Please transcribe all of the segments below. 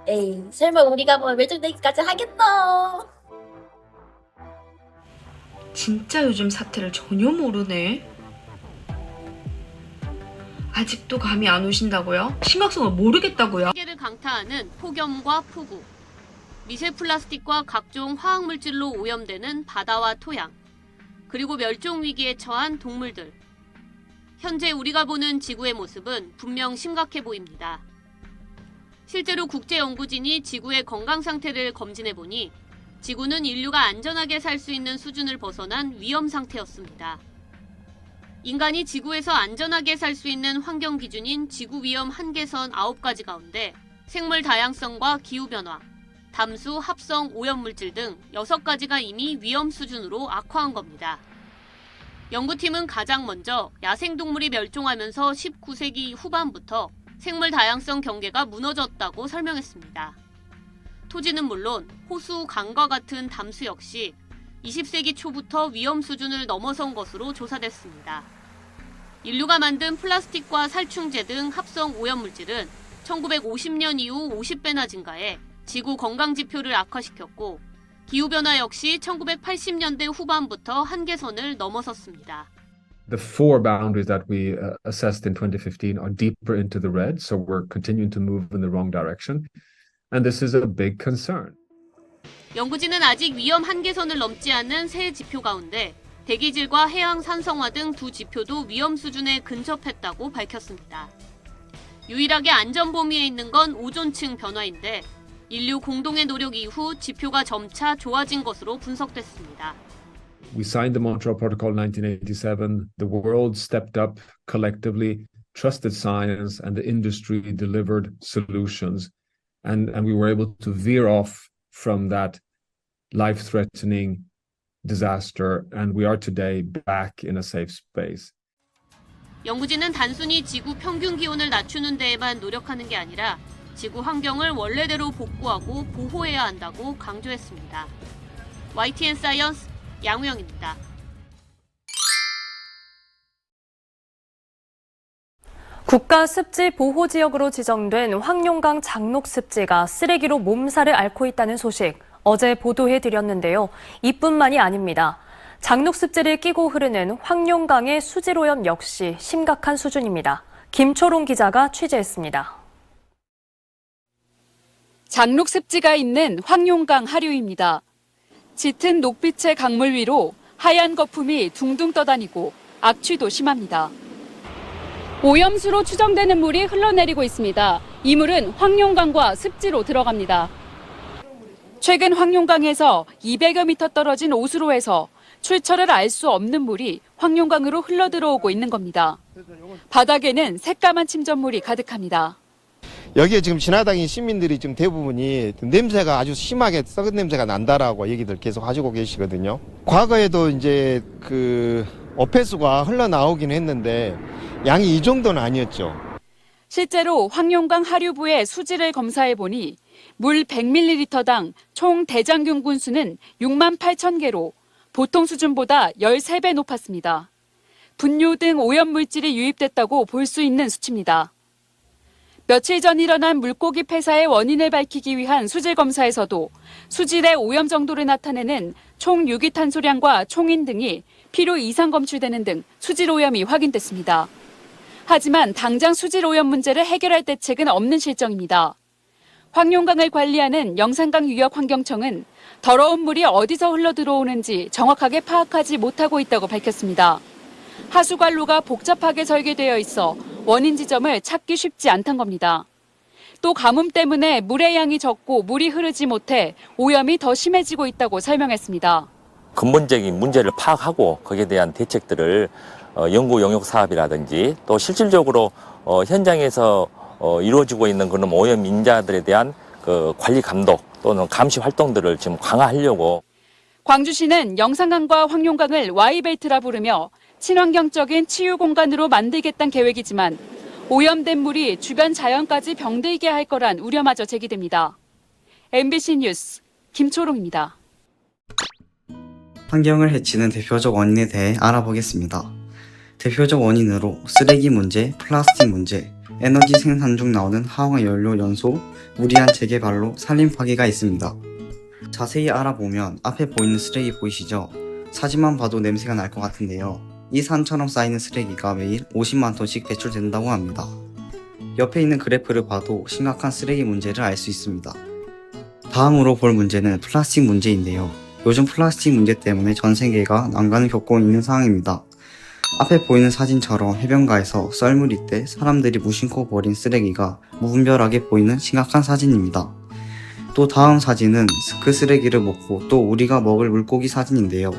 에이, 설마 우리가 뭐 멸종되기까지 하겠어? 진짜 요즘 사태를 전혀 모르네. 아직도 감이 안 오신다고요? 심각성을 모르겠다고요? 세계를 강타하는 폭염과 폭우, 미세 플라스틱과 각종 화학물질로 오염되는 바다와 토양, 그리고 멸종 위기에 처한 동물들. 현재 우리가 보는 지구의 모습은 분명 심각해 보입니다. 실제로 국제연구진이 지구의 건강 상태를 검진해보니 지구는 인류가 안전하게 살 수 있는 수준을 벗어난 위험 상태였습니다. 인간이 지구에서 안전하게 살 수 있는 환경 기준인 지구 위험 한계선 9가지 가운데 생물 다양성과 기후변화, 담수, 합성, 오염물질 등 6가지가 이미 위험 수준으로 악화한 겁니다. 연구팀은 가장 먼저 야생동물이 멸종하면서 19세기 후반부터 생물 다양성 경계가 무너졌다고 설명했습니다. 토지는 물론 호수, 강과 같은 담수 역시 20세기 초부터 위험 수준을 넘어선 것으로 조사됐습니다. 인류가 만든 플라스틱과 살충제 등 합성 오염물질은 1950년 이후 50배나 증가해 지구 건강 지표를 악화시켰고, 기후변화 역시 1980년대 후반부터 한계선을 넘어섰습니다. The four boundaries that we assessed in 2015 are deeper into the red, so we're continuing to move in the wrong direction. And this is a big concern. 연구진은 아직 위험 한계선을 넘지 않은 세 지표 가운데 대기질과 해양 산성화 등 두 지표도 위험 수준에 근접했다고 밝혔습니다. 유일하게 안전 범위에 있는 건 오존층 변화인데 인류 공동의 노력 이후 지표가 점차 좋아진 것으로 분석됐습니다. We signed the Montreal Protocol in 1987. The world stepped up collectively, trusted science, and the industry delivered solutions. And we were able to veer off from that life-threatening disaster, and we are today back in a safe space. 연구진은 단순히 지구 평균 기온을 낮추는 데에만 노력하는 게 아니라 지구 환경을 원래대로 복구하고 보호해야 한다고 강조했습니다. YTN 사이언스 양우영입니다. 국가습지보호지역으로 지정된 황룡강 장록습지가 쓰레기로 몸살을 앓고 있다는 소식 어제 보도해드렸는데요. 이뿐만이 아닙니다. 장록습지를 끼고 흐르는 황룡강의 수질오염 역시 심각한 수준입니다. 김초롱 기자가 취재했습니다. 장록습지가 있는 황룡강 하류입니다. 짙은 녹빛의 강물 위로 하얀 거품이 둥둥 떠다니고 악취도 심합니다. 오염수로 추정되는 물이 흘러내리고 있습니다. 이 물은 황룡강과 습지로 들어갑니다. 최근 황룡강에서 200여 미터 떨어진 오수로에서 출처를 알 수 없는 물이 황룡강으로 흘러들어오고 있는 겁니다. 바닥에는 새까만 침전물이 가득합니다. 여기에 지금 지나다니는 시민들이 지금 대부분이 냄새가 아주 심하게 썩은 냄새가 난다라고 얘기들 계속 하시고 계시거든요. 과거에도 이제 그 어폐수가 흘러나오긴 했는데 양이 이 정도는 아니었죠. 실제로 황룡강 하류부의 수질을 검사해 보니 물 100ml당 총 대장균 군수는 6만 8천 개로 보통 수준보다 13배 높았습니다. 분뇨 등 오염물질이 유입됐다고 볼 수 있는 수치입니다. 며칠 전 일어난 물고기 폐사의 원인을 밝히기 위한 수질 검사에서도 수질의 오염 정도를 나타내는 총 유기탄소량과 총인 등이 필요 이상 검출되는 등 수질 오염이 확인됐습니다. 하지만 당장 수질 오염 문제를 해결할 대책은 없는 실정입니다. 황룡강을 관리하는 영산강유역환경청은 더러운 물이 어디서 흘러들어오는지 정확하게 파악하지 못하고 있다고 밝혔습니다. 하수관로가 복잡하게 설계되어 있어 원인 지점을 찾기 쉽지 않단 겁니다. 또 가뭄 때문에 물의 양이 적고 물이 흐르지 못해 오염이 더 심해지고 있다고 설명했습니다. 근본적인 문제를 파악하고 거기에 대한 대책들을 연구 용역 사업이라든지 또 실질적으로 현장에서 이루어지고 있는 그런 오염 인자들에 대한 그 관리 감독 또는 감시 활동들을 지금 강화하려고. 광주시는 영산강과 황룡강을 Y벨트라 부르며 친환경적인 치유 공간으로 만들겠다는 계획이지만 오염된 물이 주변 자연까지 병들게 할 거란 우려마저 제기됩니다. MBC 뉴스 김초롱입니다. 환경을 해치는 대표적 원인에 대해 알아보겠습니다. 대표적 원인으로 쓰레기 문제, 플라스틱 문제, 에너지 생산 중 나오는 화학연료 연소, 무리한 재개발로 산림 파괴가 있습니다. 자세히 알아보면 앞에 보이는 쓰레기 보이시죠? 사진만 봐도 냄새가 날 것 같은데요. 이 산처럼 쌓이는 쓰레기가 매일 50만 톤씩 배출된다고 합니다. 옆에 있는 그래프를 봐도 심각한 쓰레기 문제를 알 수 있습니다. 다음으로 볼 문제는 플라스틱 문제인데요. 요즘 플라스틱 문제 때문에 전 세계가 난관을 겪고 있는 상황입니다. 앞에 보이는 사진처럼 해변가에서 썰물이 때 사람들이 무심코 버린 쓰레기가 무분별하게 보이는 심각한 사진입니다. 또 다음 사진은 그 쓰레기를 먹고 또 우리가 먹을 물고기 사진인데요.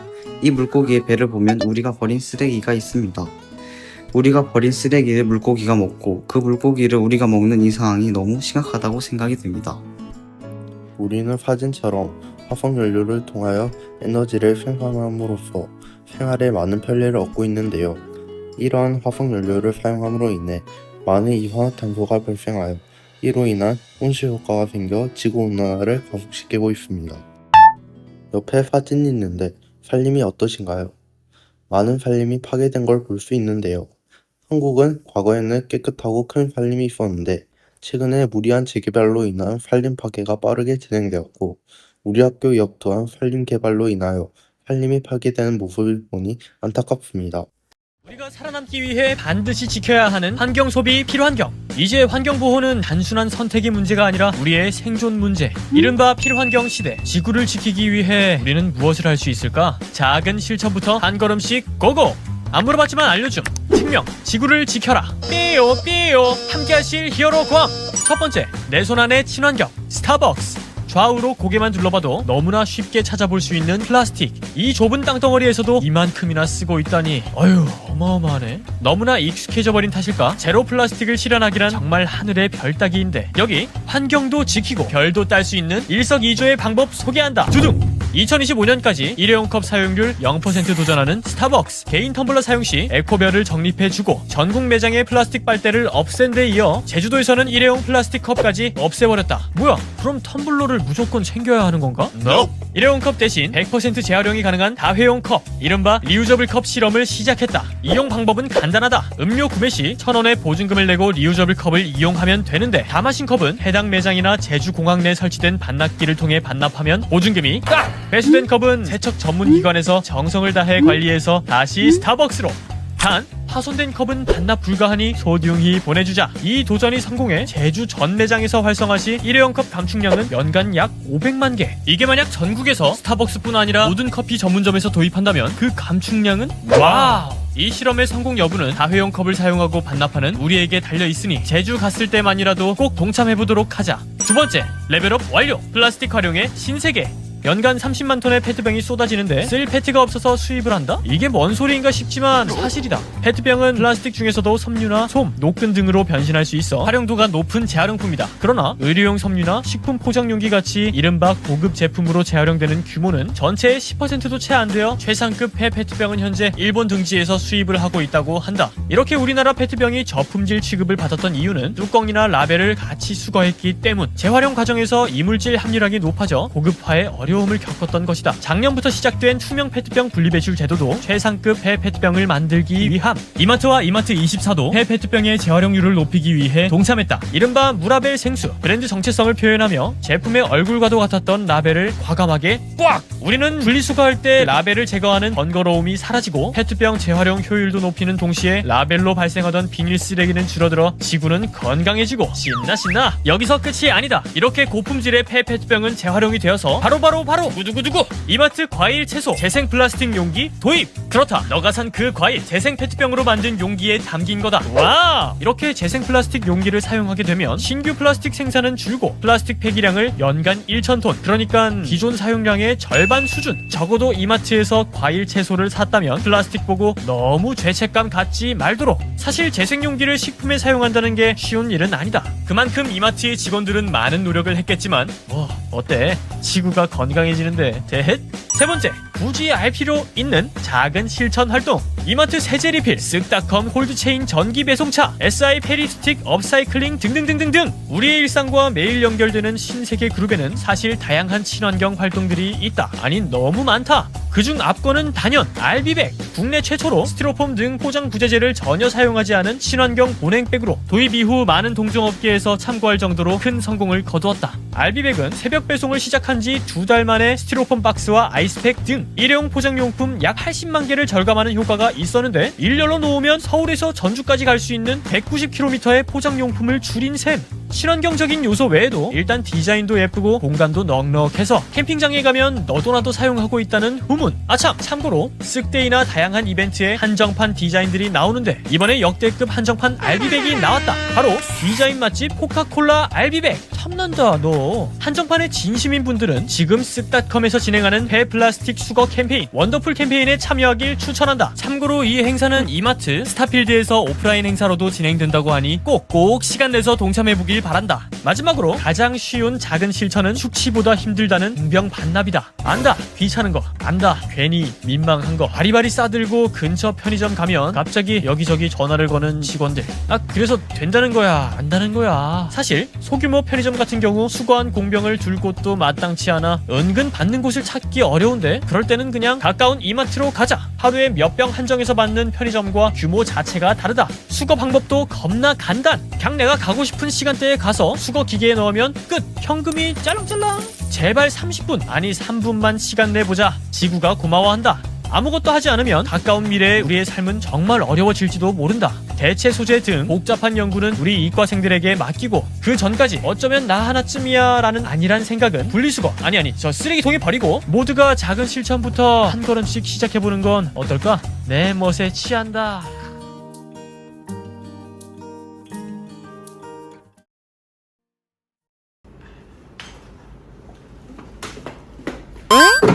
이 물고기의 배를 보면 우리가 버린 쓰레기가 있습니다. 우리가 버린 쓰레기를 물고기가 먹고 그 물고기를 우리가 먹는 이 상황이 너무 심각하다고 생각이 듭니다. 우리는 사진처럼 화석연료를 통하여 에너지를 생산함으로써 생활에 많은 편리를 얻고 있는데요. 이러한 화석연료를 사용함으로 인해 많은 이산화탄소가 발생하여 이로 인한 온실효과가 생겨 지구온난화를 가속시키고 있습니다. 옆에 사진이 있는데 산림이 어떠신가요? 많은 산림이 파괴된 걸 볼 수 있는데요. 한국은 과거에는 깨끗하고 큰 산림이 있었는데 최근에 무리한 재개발로 인한 산림 파괴가 빠르게 진행되었고 우리 학교 옆 또한 산림 개발로 인하여 산림이 파괴되는 모습을 보니 안타깝습니다. 우리가 살아남기 위해 반드시 지켜야 하는 환경 소비 필환경. 이제 환경보호는 단순한 선택의 문제가 아니라 우리의 생존 문제. 이른바 필환경 시대. 지구를 지키기 위해 우리는 무엇을 할 수 있을까? 작은 실천부터 한 걸음씩 고고! 안 물어봤지만 알려줌. 특명 지구를 지켜라. 삐요 삐요 함께하실 히어로 광. 첫 번째, 내 손 안의 친환경 스타벅스. 좌우로 고개만 둘러봐도 너무나 쉽게 찾아볼 수 있는 플라스틱. 이 좁은 땅덩어리에서도 이만큼이나 쓰고 있다니 어휴 어마어마하네. 너무나 익숙해져 버린 탓일까? 제로 플라스틱을 실현하기란 정말 하늘의 별 따기인데 여기 환경도 지키고 별도 딸 수 있는 일석이조의 방법 소개한다. 두둥! 2025년까지 일회용 컵 사용률 0% 도전하는 스타벅스. 개인 텀블러 사용 시 에코별을 적립해주고 전국 매장의 플라스틱 빨대를 없앤 데 이어 제주도에서는 일회용 플라스틱 컵까지 없애버렸다. 뭐야? 그럼 텀블러를 무조건 챙겨야 하는 건가? No. 일회용 컵 대신 100% 재활용이 가능한 다회용 컵, 이른바 리유저블 컵 실험을 시작했다. 이용 방법은 간단하다. 음료 구매 시 1,000원의 보증금을 내고 리유저블 컵을 이용하면 되는데 다 마신 컵은 해당 매장이나 제주공항 내 설치된 반납기를 통해 반납하면 보증금이 딱! 배수된 컵은 세척 전문기관에서 정성을 다해 관리해서 다시 스타벅스로. 단 파손된 컵은 반납 불가하니 소중히 보내주자. 이 도전이 성공해 제주 전 매장에서 활성화 시 일회용 컵 감축량은 연간 약 500만 개. 이게 만약 전국에서 스타벅스뿐 아니라 모든 커피 전문점에서 도입한다면 그 감축량은 와우! 이 실험의 성공 여부는 다회용 컵을 사용하고 반납하는 우리에게 달려있으니 제주 갔을 때만이라도 꼭 동참해보도록 하자. 두 번째, 레벨업 완료! 플라스틱 활용의 신세계. 연간 30만 톤의 페트병이 쏟아지는데 쓸 페트가 없어서 수입을 한다? 이게 뭔 소리인가 싶지만 사실이다. 페트병은 플라스틱 중에서도 섬유나 솜, 노끈 등으로 변신할 수 있어 활용도가 높은 재활용품이다. 그러나 의료용 섬유나 식품 포장용기 같이 이른바 고급 제품으로 재활용되는 규모는 전체의 10%도 채 안 되어 최상급 폐 페트병은 현재 일본 등지에서 수입을 하고 있다고 한다. 이렇게 우리나라 페트병이 저품질 취급을 받았던 이유는 뚜껑이나 라벨을 같이 수거했기 때문. 재활용 과정에서 이물질 함유량이 높아져 고급화에 어려움을 겪었던 것이다. 작년부터 시작된 투명 페트병 분리배출 제도도 최상급 폐 페트병을 만들기 위함. 이마트와 이마트24도 폐 페트병의 재활용률을 높이기 위해 동참했다. 이른바 무라벨 생수, 브랜드 정체성을 표현하며 제품의 얼굴과도 같았던 라벨을 과감하게 꽉! 우리는 분리수거할 때 라벨을 제거하는 번거로움이 사라지고 페트병 재활용 효율도 높이는 동시에 라벨로 발생하던 비닐 쓰레기는 줄어들어 지구는 건강해지고 신나. 여기서 끝이 아니다. 이렇게 고품질의 폐 페트병은 재활용이 되어서 바로 두구두구 이마트 과일 채소 재생 플라스틱 용기 도입. 그렇다, 너가 산 그 과일 재생 페트병으로 만든 용기에 담긴 거다. 와! 이렇게 재생 플라스틱 용기를 사용하게 되면 신규 플라스틱 생산은 줄고 플라스틱 폐기량을 연간 1,000톤, 그러니까 기존 사용량의 절반 수준. 적어도 이마트에서 과일 채소를 샀다면 플라스틱 보고 너무 죄책감 갖지 말도록. 사실 재생 용기를 식품에 사용한다는 게 쉬운 일은 아니다. 그만큼 이마트의 직원들은 많은 노력을 했겠지만 어때? 지구가 건강해지는데 대헷? 세 번째, 굳이 알 필요 있는 작은 실천 활동. 이마트 세제 리필, 쓱닷컴 홀드체인 전기 배송차, SI 페리스틱 업사이클링 등등등등등. 우리의 일상과 매일 연결되는 신세계 그룹에는 사실 다양한 친환경 활동들이 있다. 아니 너무 많다. 그중 앞권은 단연 알비백. 국내 최초로 스티로폼 등 포장 부재재를 전혀 사용하지 않은 친환경 보냉백으로 도입 이후 많은 동종업계에서 참고할 정도로 큰 성공을 거두었다. 알비백은 새벽 배송을 시작한 지 2달 만에 스티로폼 박스와 아이스팩 등 일회용 포장용품 약 80만 개를 절감하는 효과가 있었는데 일렬로 놓으면 서울에서 전주까지 갈 수 있는 190km의 포장용품을 줄인 셈. 친환경적인 요소 외에도 일단 디자인도 예쁘고 공간도 넉넉해서 캠핑장에 가면 너도나도 사용하고 있다는 후문. 아참, 참고로 쓱데이나 다양한 이벤트에 한정판 디자인들이 나오는데 이번에 역대급 한정판 알비백이 나왔다. 바로 디자인 맛집 코카콜라 알비백. 탐난다 너. 한정판의 진심인 분들은 지금 쓱닷컴에서 진행하는 폐 플라스틱 수거 캠페인 원더풀 캠페인에 참여하길 추천한다. 참고로 이 행사는 이마트 스타필드에서 오프라인 행사로도 진행된다고 하니 꼭 시간 내서 동참해보길 바란다. 마지막으로 가장 쉬운 작은 실천은 숙취보다 힘들다는 공병반납이다. 안다, 귀찮은 거. 안다, 괜히 민망한 거. 바리바리 싸들고 근처 편의점 가면 갑자기 여기저기 전화를 거는 직원들. 그래서 된다는 거야, 안다는 거야. 사실 소규모 편의점 같은 경우 수거한 공병을 둘 곳도 마땅치 않아 은근 받는 곳을 찾기 어려운데 그럴 때는 그냥 가까운 이마트로 가자. 하루에 몇 병 한정해서 받는 편의점과 규모 자체가 다르다. 수거 방법도 겁나 간단. 그냥 내가 가고 싶은 시간대에 가서 수거 기계에 넣으면 끝. 현금이 짤랑짤랑. 제발 30분 아니 3분만 시간 내보자. 지구가 고마워한다. 아무것도 하지 않으면 가까운 미래에 우리의 삶은 정말 어려워질지도 모른다. 대체 소재 등 복잡한 연구는 우리 이과생들에게 맡기고 그 전까지 어쩌면 나 하나쯤이야 라는 안일한 생각은 분리수거 저 쓰레기통에 버리고 모두가 작은 실천부터 한 걸음씩 시작해보는 건 어떨까? 내 멋에 취한다.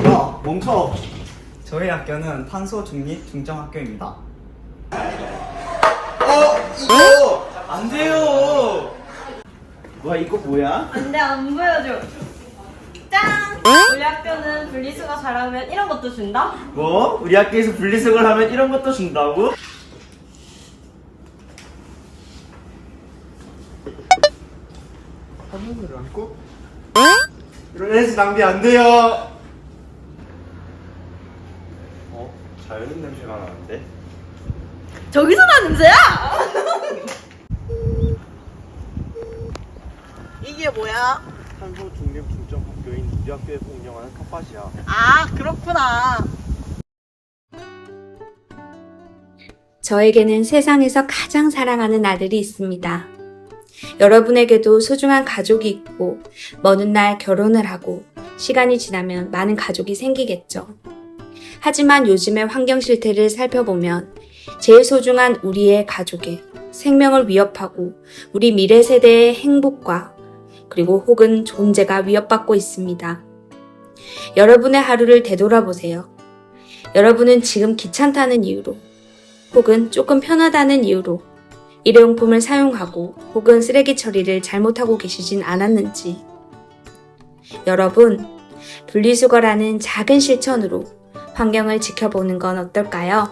야, 멈춰. 저희 학교는 탄소 중립 중정학교입니다. 이거 안 돼요. 와, 이거 뭐야? 안 돼, 안 보여줘. 짠! 우리 학교는 분리수거 잘하면 이런 것도 준다? 뭐? 우리 학교에서 분리수거를 하면 이런 것도 준다고? 화분을 안고? 이런 에너지 낭비 안 돼요. 자연인 냄새가 나는데? 저기서 나는 냄새야! 이게 뭐야? 탄소 중립 중점 학교인 우리 학교에서 운영하는 텃밭이야. 아, 그렇구나. 저에게는 세상에서 가장 사랑하는 아들이 있습니다. 여러분에게도 소중한 가족이 있고 먼 훗날 결혼을 하고 시간이 지나면 많은 가족이 생기겠죠. 하지만 요즘의 환경 실태를 살펴보면 제일 소중한 우리의 가족의 생명을 위협하고 우리 미래 세대의 행복과 그리고 혹은 존재가 위협받고 있습니다. 여러분의 하루를 되돌아보세요. 여러분은 지금 귀찮다는 이유로 혹은 조금 편하다는 이유로 일회용품을 사용하고 혹은 쓰레기 처리를 잘못하고 계시진 않았는지. 여러분, 분리수거라는 작은 실천으로 환경을 지켜보는 건 어떨까요?